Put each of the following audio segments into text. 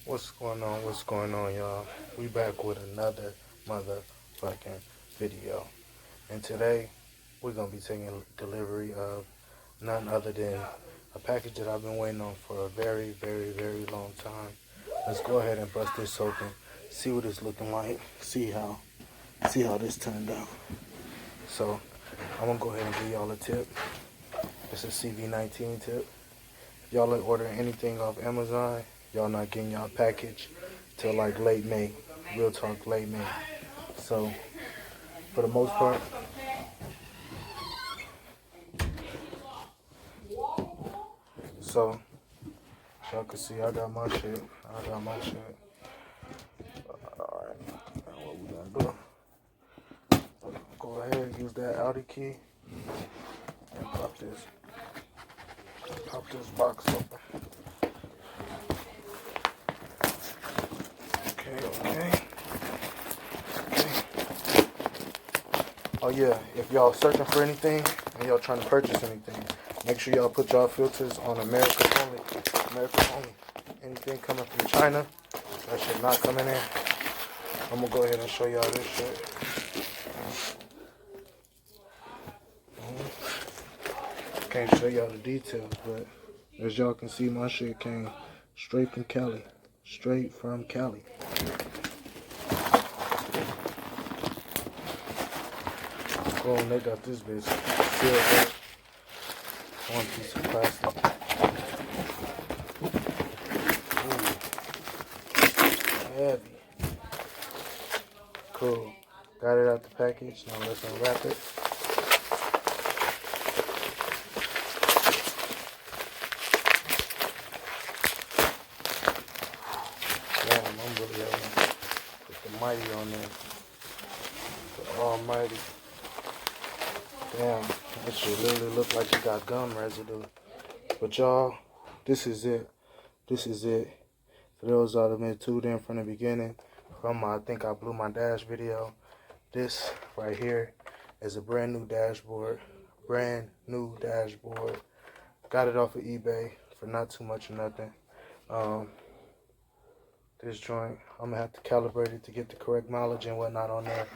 What's going on? What's going on, y'all? We back with another motherfucking video. And today, we're going to be taking delivery of none other than a package that I've been waiting on for a very, very, very long time. Let's go ahead and bust this open, see what it's looking like, see how this turned out. So, I'm going to go ahead and give y'all a tip. It's a CV19 tip. If y'all are ordering anything off Amazon, y'all not getting y'all package till like late May. Real talk, late May. So, for the most part, so y'all can see I got my shit. Alright, now what we gonna do? Go ahead, use that Audi key and pop this box open. Okay. Oh yeah, if y'all searching for anything and y'all trying to purchase anything, make sure y'all put y'all filters on America only. Anything coming from China, that shit not coming in. I'm gonna go ahead and show y'all this shit. Can't show y'all the details, but as y'all can see, my shit came straight from Cali. Oh, they got this bitch sealed up. One piece of plastic. Ooh. Heavy. Cool. Got it out the package. Now let's unwrap it. Damn, I'm really having to put the mighty on there. The almighty. Damn, that shit literally look like it got gum residue. But y'all, this is it. For those that have been tuned in from the beginning, from my I think I blew my dash video, this right here is a brand new dashboard. Got it off of eBay for not too much or nothing. This joint, I'm gonna have to calibrate it to get the correct mileage and whatnot on there.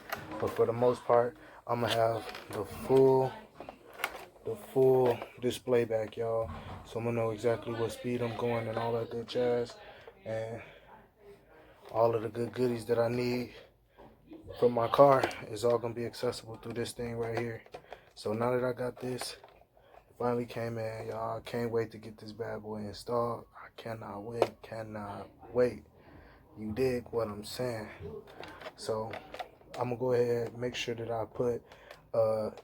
But for the most part, I'm gonna have the full display back, y'all. So I'm gonna know exactly what speed I'm going and all that good jazz, and all of the good goodies that I need from my car is all gonna be accessible through this thing right here. So now that I got this, it finally came in, y'all. I can't wait to get this bad boy installed. I cannot wait. You dig what I'm saying? So I'm gonna go ahead and make sure that I put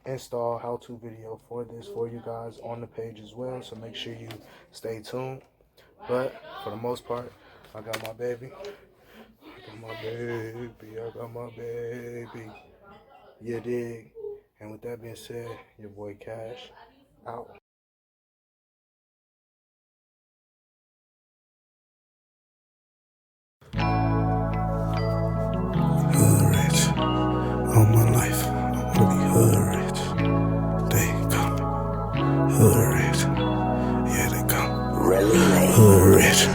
install how-to video for this for you guys on the page as well. So make sure you stay tuned. But for the most part, I got my baby. You dig? And with that being said, your boy Cash out. Hood rich. All my life, I wanna be hood rich. They come. Hood rich. Yeah, they come. Hood rich.